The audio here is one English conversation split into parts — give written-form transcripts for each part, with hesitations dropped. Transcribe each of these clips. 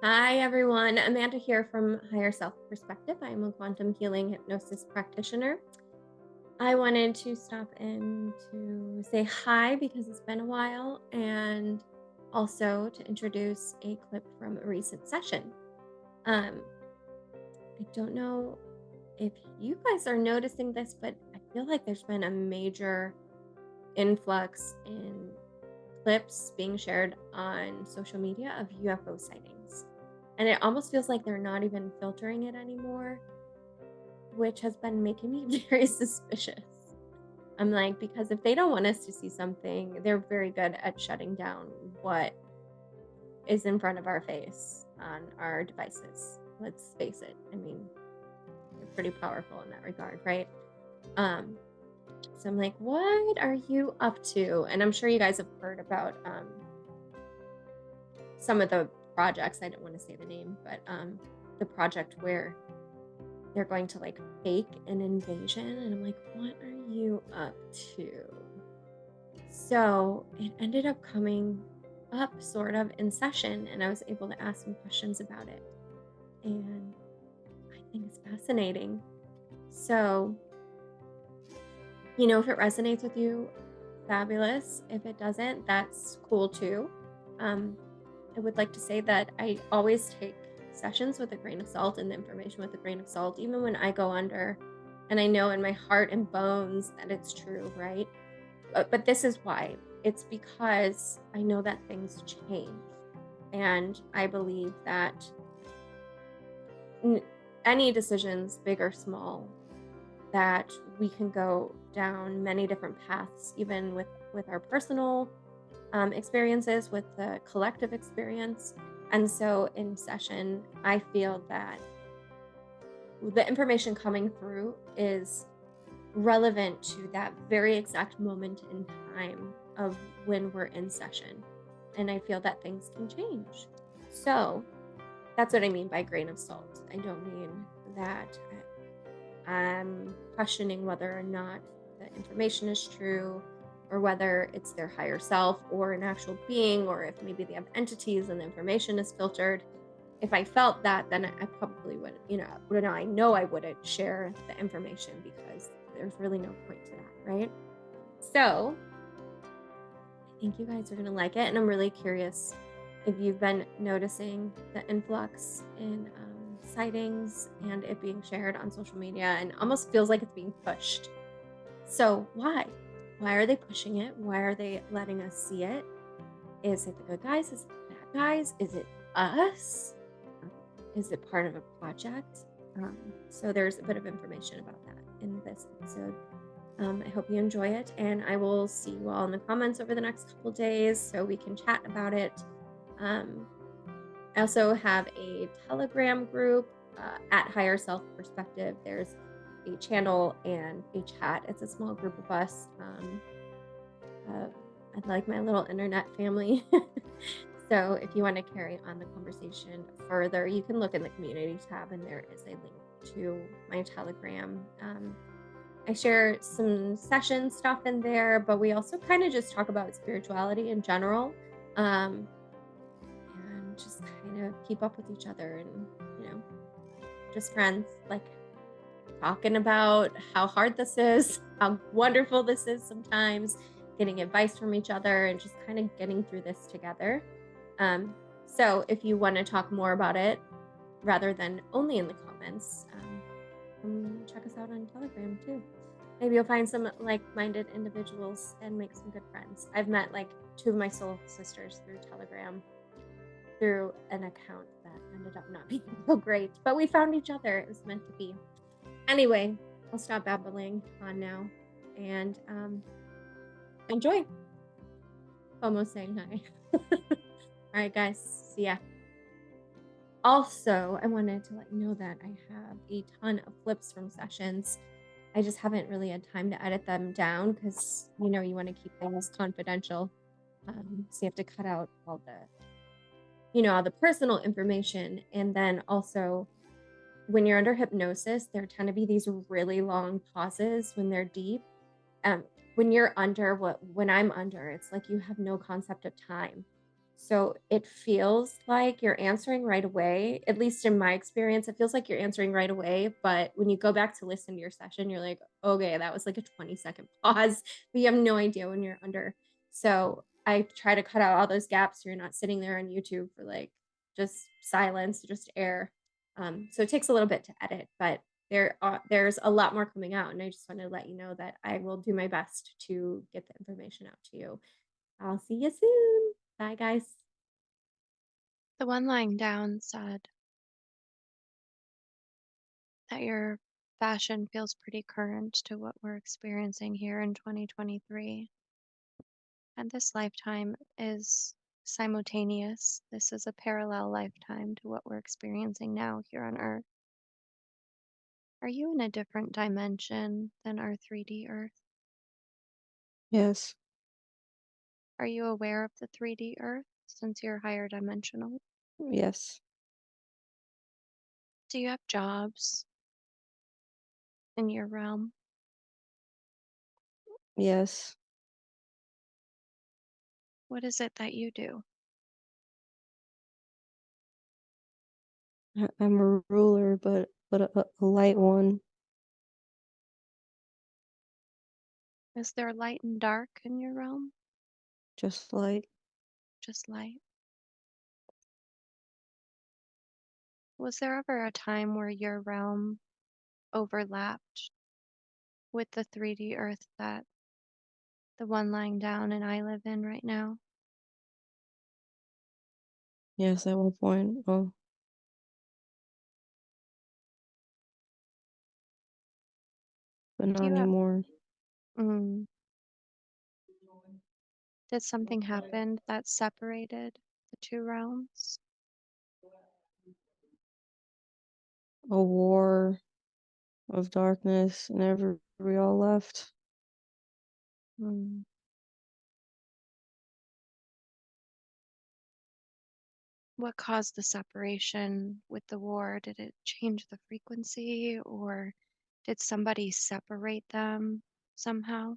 Hi, everyone. Amanda here from Higher Self Perspective. I'm a quantum healing hypnosis practitioner. I wanted to stop in to say hi because it's been a while and also to introduce a clip from a recent session. Um, I don't know if you guys are noticing this, but I feel like there's been a major influx in clips being shared on social media of UFO sightings. And it almost feels like they're not even filtering it anymore, which has been making me very suspicious. I'm like, because if they don't want us to see something, they're very good at shutting down what is in front of our face on our devices. Let's face it. I mean, they're pretty powerful in that regard, right? Um, so I'm like, what are you up to? And I'm sure you guys have heard about some of the projects. I don't want to say the name, but the project where they're going to like fake an invasion. And I'm like, what are you up to? So it ended up coming up sort of in session, and I was able to ask some questions about it. And I think it's fascinating. So, if it resonates with you, fabulous. If it doesn't, that's cool too. Um, I would like to say that I always take sessions with a grain of salt and the information with a grain of salt, even when I go under. And I know in my heart and bones that it's true, right? But this is why. It's because I know that things change. And I believe that n- any decisions, big or small, that we can go down many different paths, even with our personal experiences, with the collective experience. And so in session, I feel that the information coming through is relevant to that very exact moment in time of when we're in session. And I feel that things can change. So that's what I mean by grain of salt. I don't mean that I'm questioning whether or not the information is true, or whether it's their higher self or an actual being, or if maybe they have entities and the information is filtered. If I felt that, then I probably would, I know I wouldn't share the information because there's really no point to that, right? So I think you guys are going to like it. And I'm really curious if you've been noticing the influx in sightings and it being shared on social media and almost feels like it's being pushed. So why? Why are they pushing it? Why are they letting us see it? Is it the good guys? Is it the bad guys? Is it us? Um, Is it part of a project? So there's a bit of information about that in this episode. I hope you enjoy it, and I will see you all in the comments over the next couple days so we can chat about it. Um, I also have a Telegram group at Higher Self Perspective. There's a channel and a chat. It's a small group of us. Uh, I like my little internet family. So if you want to carry on the conversation further, you can look in the community tab, and there is a link to my Telegram. I share some session stuff in there, but we also kind of just talk about spirituality in general. Um, and just kind of keep up with each other and, you know, just friends, like talking about how hard this is, how wonderful this is sometimes, getting advice from each other and just kind of getting through this together. Um, so if you want to talk more about it rather than only in the comments, come check us out on Telegram too. Maybe you'll find some like-minded individuals and make some good friends. I've met like two of my soul sisters through Telegram through an account that ended up not being so great, but we found each other. It was meant to be. Anyway, I'll stop babbling on now and enjoy. Almost saying hi. All right, guys. See ya. Also, I wanted to let you know that I have a ton of clips from sessions. I just haven't really had time to edit them down because, you want to keep things confidential. So you have to cut out all the personal information. And then also, when you're under hypnosis, there tend to be these really long pauses when they're deep. When you're under when I'm under, it's like you have no concept of time. So it feels like you're answering right away. At least in my experience, it feels like you're answering right away. But when you go back to listen to your session, you're like, okay, that was like a 20-second pause, but you have no idea when you're under. So I try to cut out all those gaps so you're not sitting there on YouTube for like just silence, just air. So it takes a little bit to edit, but there's a lot more coming out. And I just wanted to let you know that I will do my best to get the information out to you. I'll see you soon. Bye, guys. The one lying down said that your fashion feels pretty current to what we're experiencing here in 2023. And this lifetime is simultaneous. This is a parallel lifetime to what we're experiencing now here on Earth. Are you in a different dimension than our 3D Earth? Yes, Are you aware of the 3D Earth since you're higher dimensional? yes, Do you have jobs in your realm? yes. What is it that you do? I'm a ruler, but a light one, Is there light and dark in your realm? just light. Just light? Was there ever a time where your realm overlapped with the 3D Earth that the one lying down and I live in right now? Yes, at one point. Oh, but Do not you have, anymore. mm, did something happen that separated the two realms? A war of darkness, and we all left. Mm. What caused the separation with the war? Did it change the frequency or did somebody separate them somehow?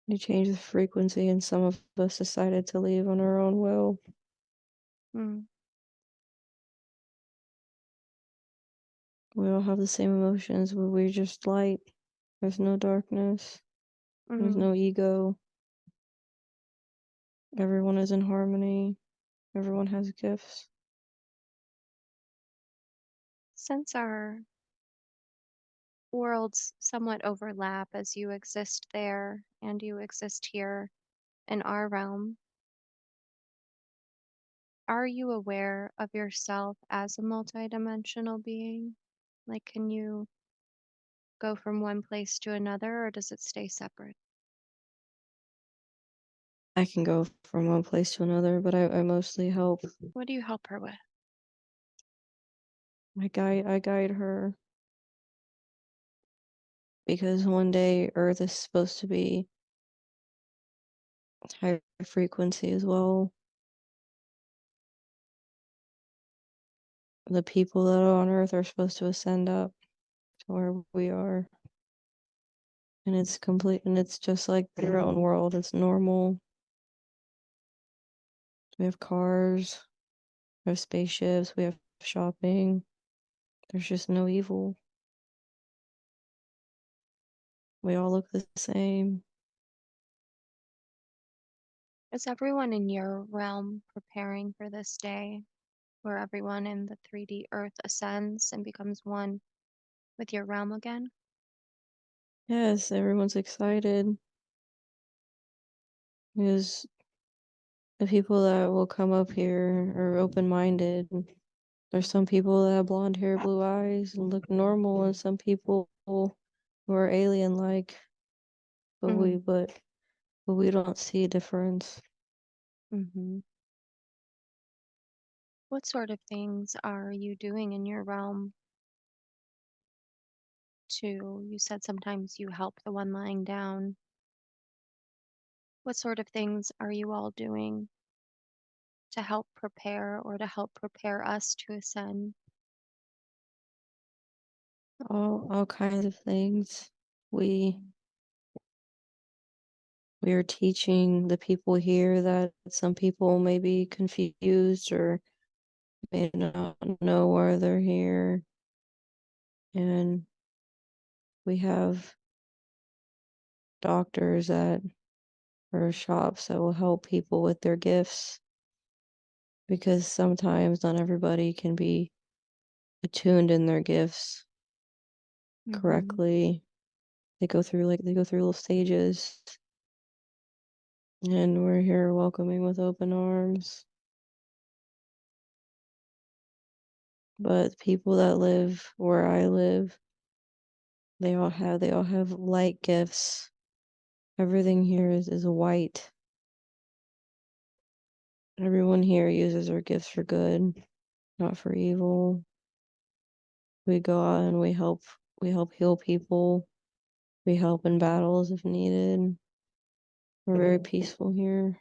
They changed the frequency, and some of us decided to leave on our own will. Mm. We all have the same emotions, but we're just light. There's no darkness. There's Mm. no ego. Everyone is in harmony. Everyone has gifts. Since our worlds somewhat overlap as you exist there and you exist here in our realm, are you aware of yourself as a multidimensional being? Like, can you go from one place to another, or does it stay separate? I can go from one place to another, but I mostly help. What do you help her with? I guide her because one day Earth is supposed to be high frequency as well. The people that are on Earth are supposed to ascend up to where we are. And it's complete, and it's just like their own world. It's normal. We have cars, we have spaceships, we have shopping. There's just no evil. We all look the same. Is everyone in your realm preparing for this day where everyone in the 3D Earth ascends and becomes one with your realm again? Yes, everyone's excited because the people that will come up here are open minded. There's some people that have blonde hair, blue eyes, and look normal, and some people who are alien like, but we Mm. but but we don't see a difference. Hmm. What sort of things are you doing in your realm to, you said sometimes you help the one lying down. What sort of things are you all doing to help prepare or to help prepare us to ascend? All kinds of things. We We are teaching the people here that some people may be confused or may not know why they're here. And we have doctors at our shops that will help people with their gifts because sometimes not everybody can be attuned in their gifts Mm-hmm. correctly. They go through little stages, and we're here welcoming with open arms. But people that live where I live, they all have light gifts. Everything here is white. Everyone here uses their gifts for good, not for evil. We go out and we help heal people. We help in battles if needed. We're very peaceful here.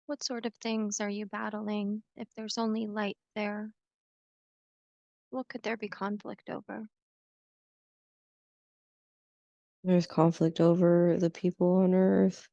What sort of things are you battling if there's only light there? What could there be conflict over? There's conflict over the people on Earth,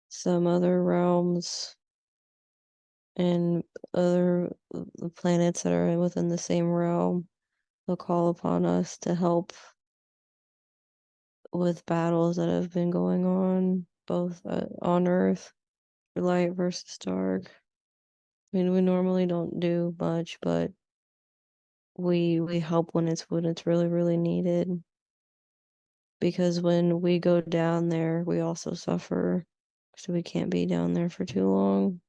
some other realms, and other planets that are within the same realm. They'll call upon us to help with battles that have been going on, both on Earth, light versus dark. I mean, we normally don't do much, but we help when it's really really needed. Because when we go down there, we also suffer, so we can't be down there for too long.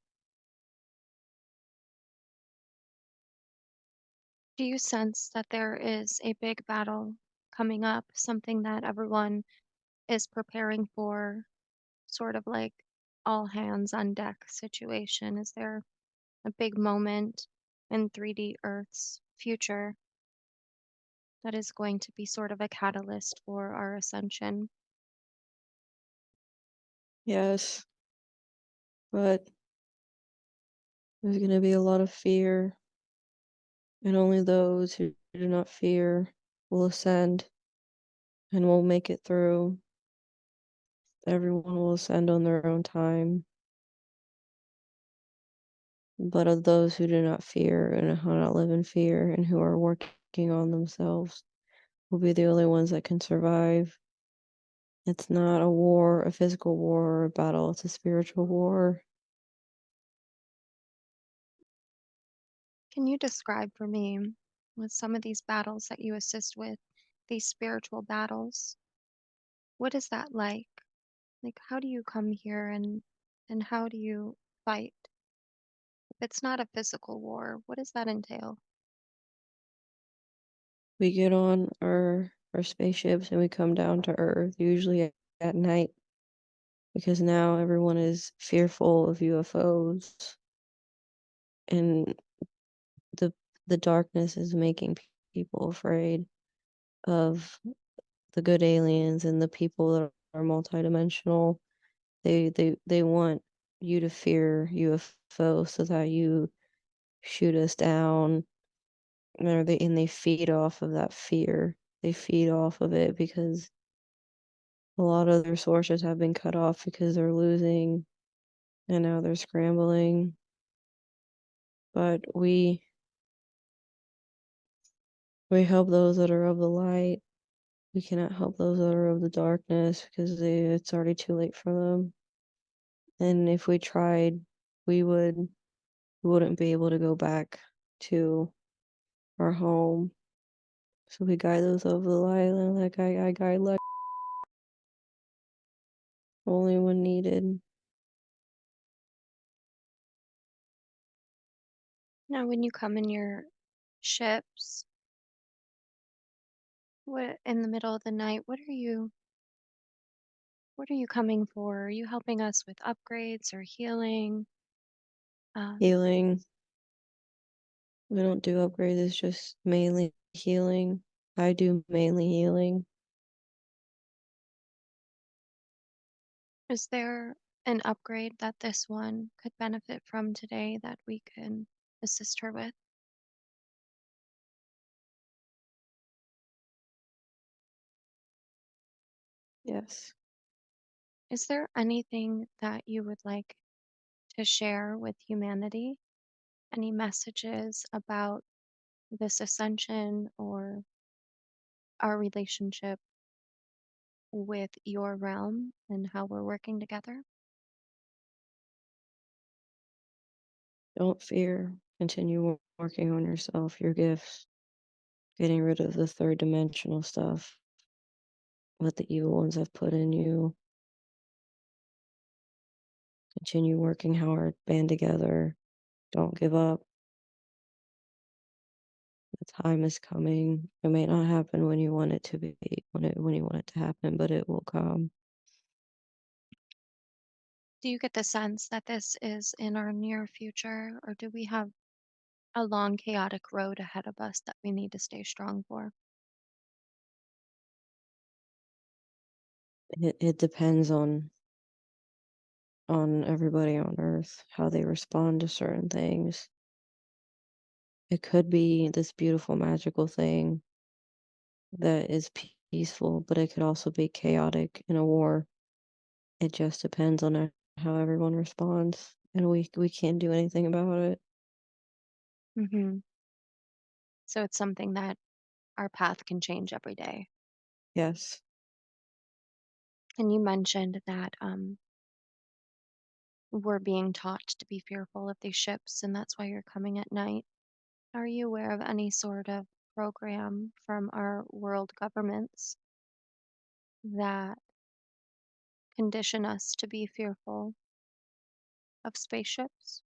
Do you sense that there is a big battle coming up, something that everyone is preparing for, sort of like all hands on deck situation? Is there a big moment in 3D Earth's future that is going to be sort of a catalyst for our ascension? Yes, but there's going to be a lot of fear, and only those who do not fear will ascend and will make it through. Everyone will ascend on their own time, but of those who do not fear and who do not live in fear and who are working on themselves will be the only ones that can survive. It's not a war, a physical war or a battle, it's a spiritual war. Can you describe for me, with some of these battles that you assist with, these spiritual battles, what is that like? Like, how do you come here and how do you fight? If it's not a physical war, what does that entail? We get on our spaceships and we come down to Earth, usually at night, because now everyone is fearful of UFOs, and the the darkness is making people afraid of the good aliens and the people that are multidimensional. They want you to fear UFO so that you shoot us down. And they feed off of that fear. They feed off of it because a lot of their sources have been cut off because they're losing and now they're scrambling. But we help those that are of the light. We cannot help those that are of the darkness because it's already too late for them. And if we tried, we wouldn't be able to go back to our home. So we guide those of the light, and like I guide like only when needed. Now, when you come in your ships, what in the middle of the night, what are you coming for? Are you helping us with upgrades or healing? Um, Healing. We don't do upgrades, it's just mainly healing. I do mainly healing. is there an upgrade that this one could benefit from today that we can assist her with? Yes. Is there anything that you would like to share with humanity? Any messages about this ascension or our relationship with your realm and how we're working together? Don't fear. Continue working on yourself, your gifts, getting rid of the third dimensional stuff, what the evil ones have put in you. Continue working hard, band together. Don't give up. The time is coming. It may not happen when you want it to be, when you want it to happen, but it will come. Do you get the sense that this is in our near future, or do we have a long, chaotic road ahead of us that we need to stay strong for? It depends on everybody on Earth, how they respond to certain things. It could be this beautiful, magical thing that is peaceful, but it could also be chaotic in a war. It just depends on how everyone responds, and we can't do anything about it. Hmm. So it's something that our path can change every day. Yes, And you mentioned that we're being taught to be fearful of these ships, and that's why you're coming at night. Are you aware of any sort of program from our world governments that condition us to be fearful of spaceships?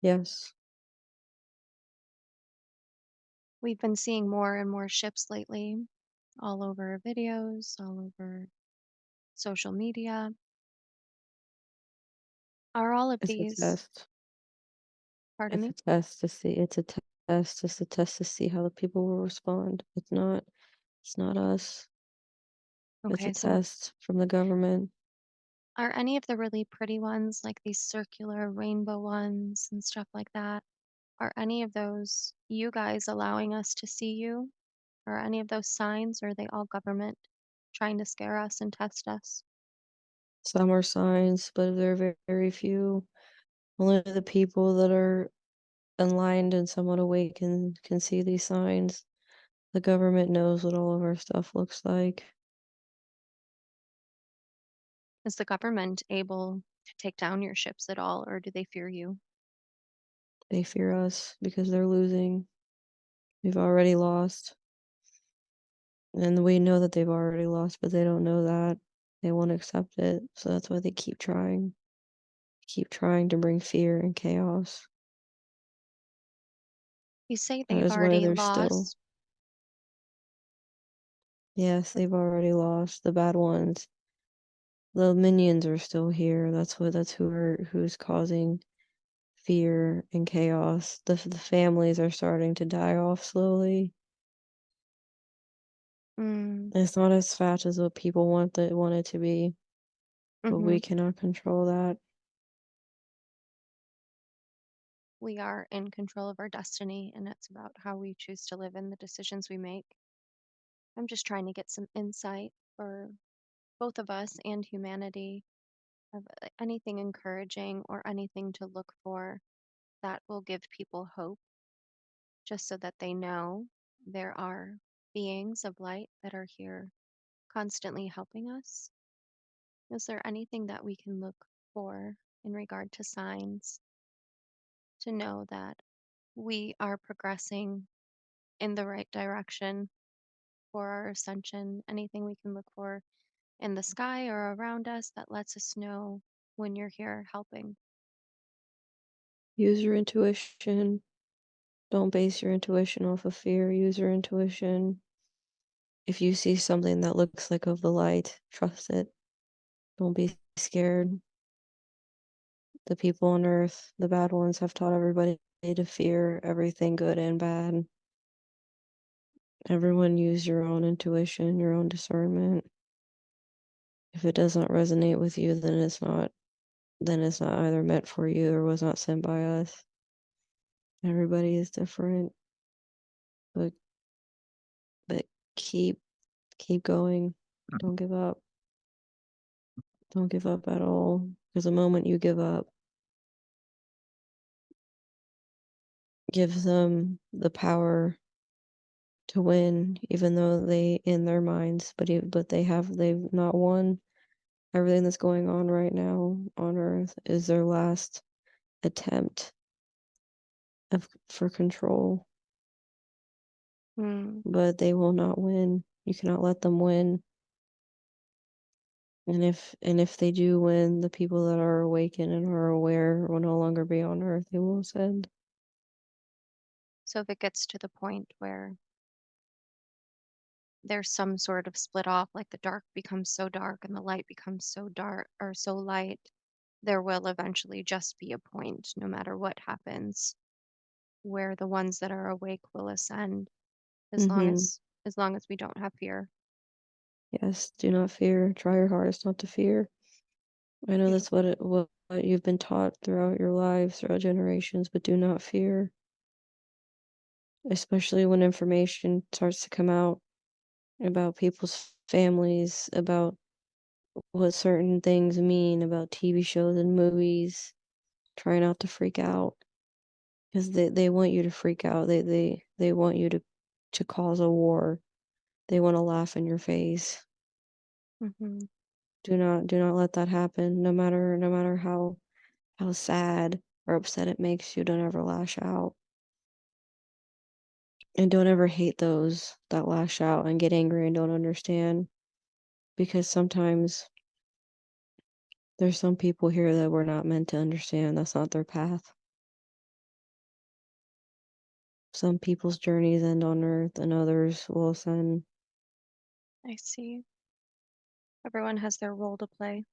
yes, We've been seeing more and more ships lately, all over videos, all over social media. Are all of it's a these, test. pardon It's a me? test to see. It's a test. It's a test to see how the people will respond. It's not. It's not us. It's a Okay, so test from the government. are any of the really pretty ones, like these circular rainbow ones and stuff like that, are any of those you guys allowing us to see you? Are any of those signs, or are they all government trying to scare us and test us? Some are signs, but they're very few. Only the people that are enlightened and somewhat awake can see these signs. The government knows what all of our stuff looks like. Is the government able to take down your ships at all, or do they fear you? They fear us because they're losing. We've already lost. And we know that they've already lost, but they don't know that. They won't accept it. So that's why they keep trying. Keep trying to bring fear and chaos. You say That they've is why already they're still. lost. Yes, they've already lost. The bad ones. The minions are still here. That's who's causing fear and chaos. The families are starting to die off slowly. Mm, It's not as fast as what people want it to be, but hmm. we cannot control that. We are in control of our destiny, and it's about how we choose to live and the decisions we make. I'm just trying to get some insight for both of us and humanity of anything encouraging or anything to look for that will give people hope, just so that they know there are beings of light that are here constantly helping us. Is there anything that we can look for in regard to signs to know that we are progressing in the right direction for our ascension? Anything we can look for in the sky or around us that lets us know when you're here helping? Use your intuition. Don't base your intuition off of fear. Use your intuition. If you see something that looks like of the light, trust it. Don't be scared. The people on earth, the bad ones, have taught everybody to fear everything good and bad. Everyone use your own intuition, your own discernment. If it does not resonate with you, then it's not either meant for you or was not sent by us. Everybody is different, but but keep keep going. Don't give up. Don't give up at all. Because the moment you give up, gives them the power to win, even though they in their minds, but they've not won. Everything that's going on right now on Earth is their last attempt for control, Hmm. but they will not win. You cannot let them win. And if they do win, the people that are awakened and are aware will no longer be on Earth. They will ascend. So if it gets to the point where there's some sort of split off, like the dark becomes so dark and the light becomes so dark or so light, there will eventually just be a point, no matter what happens, where the ones that are awake will ascend, as long Mm-hmm. as we don't have fear. Yes, do not fear. Try your hardest not to fear. I know that's Beautiful. what you've been taught throughout your lives, throughout generations, but do not fear, especially when information starts to come out about people's families, about what certain things mean, about TV shows and movies. Try not to freak out because they want you to freak out. They want you to cause a war. They want to laugh in your face. Hmm. Do not let that happen. No matter how sad or upset it makes you, don't ever lash out. And don't ever hate those that lash out and get angry and don't understand. Because sometimes there's some people here that we're not meant to understand. That's not their path. Some people's journeys end on earth and others will ascend. I see. Everyone has their role to play.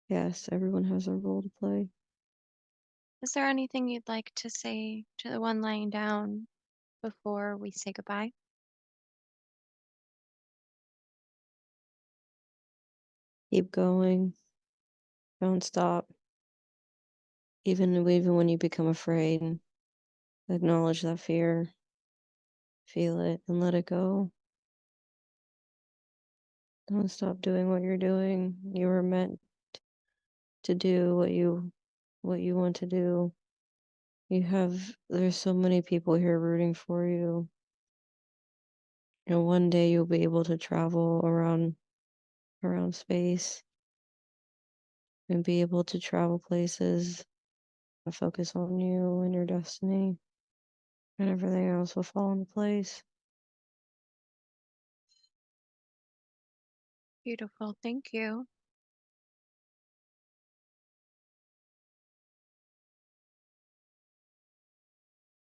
Yes, everyone has a role to play. Is there anything you'd like to say to the one lying down before we say goodbye? Keep going. Don't stop. Even when you become afraid, acknowledge that fear, feel it, and let it go. Don't stop doing what you're doing. You were meant to do what you want to do. There's so many people here rooting for you. And one day you'll be able to travel around space and be able to travel places that focus on you and your destiny, and everything else will fall into place. Beautiful. Thank you.